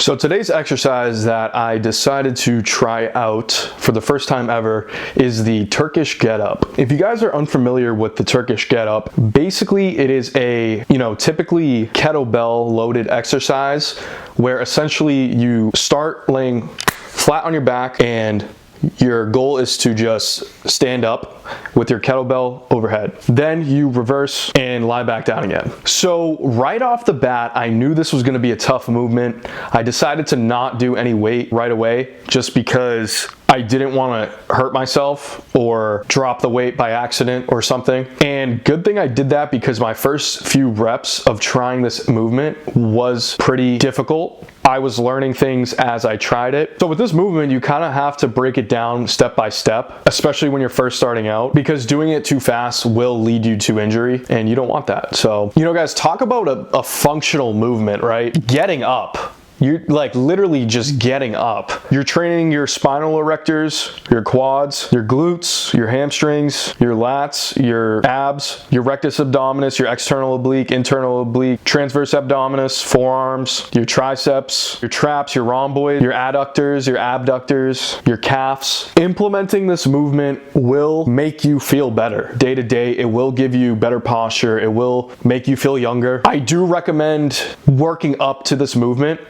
So today's exercise that I decided to try out for the first time ever is the Turkish Getup. If you guys are unfamiliar with the Turkish Getup, basically it is a, typically kettlebell loaded exercise where essentially you start laying flat on your back and your goal is to just stand up with your kettlebell overhead. Then you reverse and lie back down again. So right off the bat, I knew this was gonna be a tough movement. I decided to not do any weight right away just because I didn't want to hurt myself or drop the weight by accident or something. And good thing I did that because my first few reps of trying this movement was pretty difficult. I was learning things as I tried it. So with this movement, you kind of have to break it down step by step, especially when you're first starting out, because doing it too fast will lead you to injury and you don't want that. So, guys, talk about a functional movement, right? Getting up. You're like literally just getting up. You're training your spinal erectors, your quads, your glutes, your hamstrings, your lats, your abs, your rectus abdominis, your external oblique, internal oblique, transverse abdominis, forearms, your triceps, your traps, your rhomboid, your adductors, your abductors, your calves. Implementing this movement will make you feel better day to day. It will give you better posture. It will make you feel younger. I do recommend working up to this movement.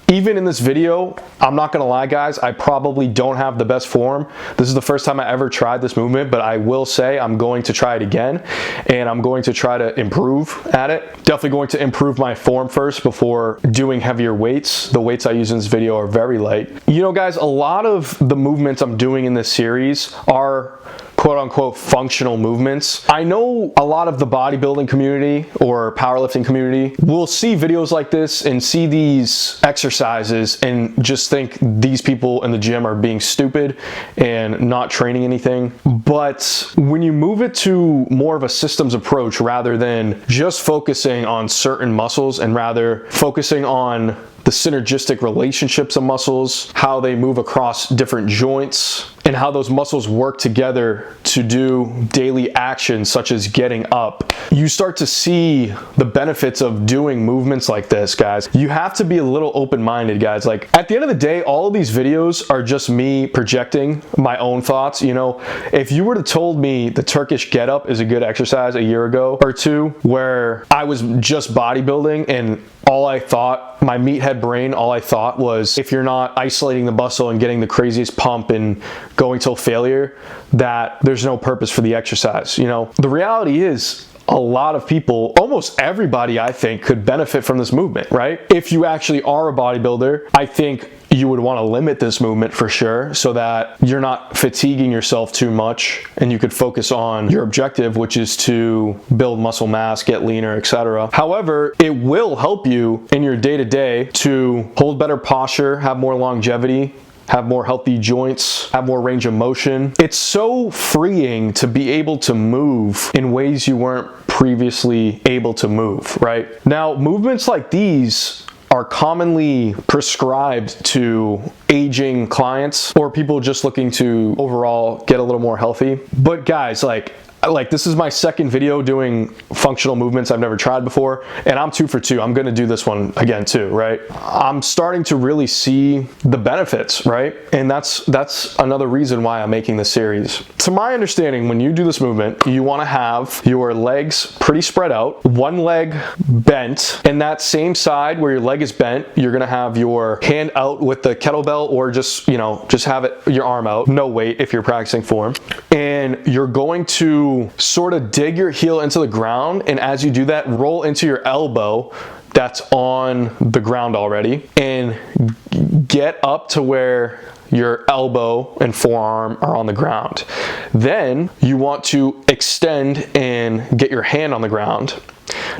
Even in this video, I'm not gonna lie, guys, I probably don't have the best form. This is the first time I ever tried this movement, but I will say I'm going to try it again and I'm going to try to improve at it. Definitely going to improve my form first before doing heavier weights. The weights I use in this video are very light. Guys, a lot of the movements I'm doing in this series are quote-unquote functional movements. I know a lot of the bodybuilding community or powerlifting community will see videos like this and see these exercises and just think these people in the gym are being stupid and not training anything. But when you move it to more of a systems approach rather than just focusing on certain muscles and rather focusing on the synergistic relationships of muscles, how they move across different joints, and how those muscles work together to do daily actions such as getting up, you start to see the benefits of doing movements like this, guys. You have to be a little open-minded, guys. Like, at the end of the day, all of these videos are just me projecting my own thoughts. If you were to told me the Turkish Getup is a good exercise a year ago or two, where I was just bodybuilding and all I thought, my meathead brain, all I thought was if you're not isolating the muscle and getting the craziest pump and going till failure, that there's no purpose for the exercise. The reality is a lot of people, almost everybody, I think, could benefit from this movement, right? If you actually are a bodybuilder, I think you would want to limit this movement for sure so that you're not fatiguing yourself too much and you could focus on your objective, which is to build muscle mass, get leaner, etc. However, it will help you in your day-to-day to hold better posture, have more longevity, have more healthy joints, have more range of motion. It's so freeing to be able to move in ways you weren't previously able to move, right? Now, movements like these are commonly prescribed to aging clients or people just looking to overall get a little more healthy. But guys, like this is my second video doing functional movements I've never tried before, and I'm 2 for 2. I'm gonna do this one again too, right? I'm starting to really see the benefits, right? And that's another reason why I'm making this series. To my understanding, when you do this movement, you wanna have your legs pretty spread out, one leg bent, and that same side where your leg is bent, you're gonna have your hand out with the kettlebell or just have your arm out, no weight if you're practicing form. And you're going to sort of dig your heel into the ground, and as you do that, roll into your elbow that's on the ground already and get up to where your elbow and forearm are on the ground. Then you want to extend and get your hand on the ground.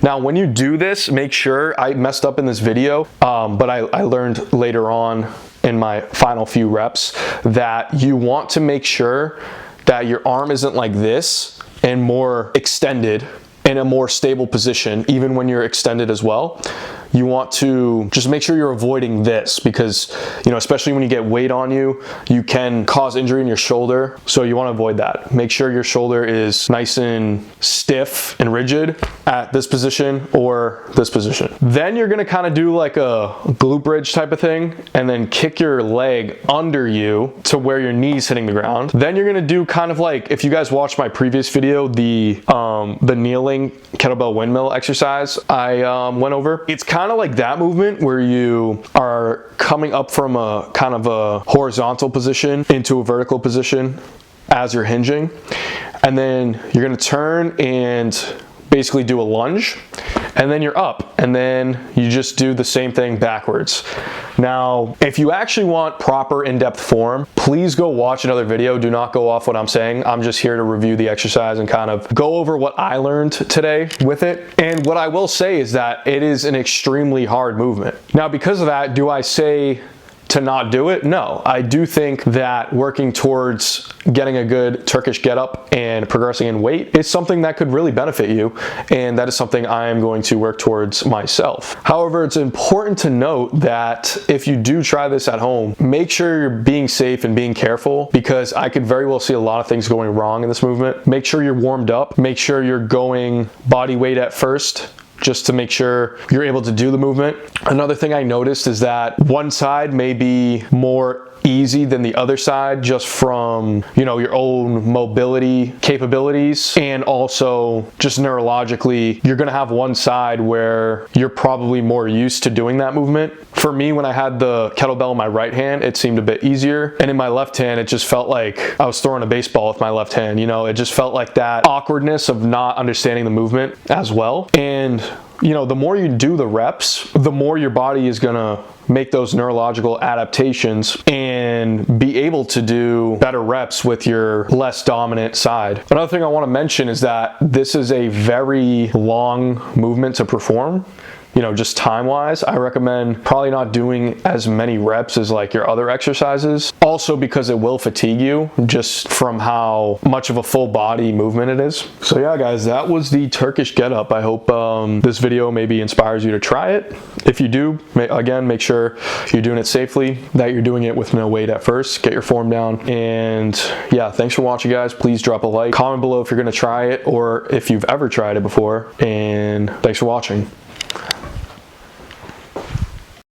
Now, when you do this, make sure, I messed up in this video, but I learned later on in my final few reps that you want to make sure that your arm isn't like this and more extended in a more stable position, even when you're extended as well. you want to just make sure you're avoiding this because, you know, especially when you get weight on you, you can cause injury in your shoulder. So you want to avoid that. Make sure your shoulder is nice and stiff and rigid at this position or this position. Then you're going to kind of do like a glute bridge type of thing and then kick your leg under you to where your knee's hitting the ground. Then you're going to do kind of like, if you guys watched my previous video, the kneeling kettlebell windmill exercise I went over. It's kind of like that movement where you are coming up from a kind of a horizontal position into a vertical position as you're hinging. And then you're going to turn and basically do a lunge, and then you're up, and then you just do the same thing backwards. Now, if you actually want proper in-depth form, please go watch another video. Do not go off what I'm saying. I'm just here to review the exercise and kind of go over what I learned today with it. And what I will say is that it is an extremely hard movement. Now, because of that, do I say to not do it? No, I do think that working towards getting a good Turkish getup and progressing in weight is something that could really benefit you, and that is something I am going to work towards myself. However, it's important to note that if you do try this at home, make sure you're being safe and being careful, because I could very well see a lot of things going wrong in this movement. Make sure you're warmed up, make sure you're going body weight at first, just to make sure you're able to do the movement. Another thing I noticed is that one side may be more easy than the other side, just from, you know, your own mobility capabilities, and also just neurologically, you're gonna have one side where you're probably more used to doing that movement. For me, when I had the kettlebell in my right hand, it seemed a bit easier, and in my left hand, it just felt like I was throwing a baseball with my left hand. You know, it just felt like that awkwardness of not understanding the movement as well. And you know, the more you do the reps, the more your body is gonna make those neurological adaptations and be able to do better reps with your less dominant side. Another thing I want to mention is that this is a very long movement to perform. You know, just time-wise, I recommend probably not doing as many reps as like your other exercises. Also because it will fatigue you just from how much of a full body movement it is. So yeah, guys, that was the Turkish getup. I hope this video maybe inspires you to try it. If you do, again, make sure you're doing it safely, that you're doing it with no weight at first, get your form down. And yeah, thanks for watching, guys. Please drop a like, comment below if you're gonna try it or if you've ever tried it before, and thanks for watching.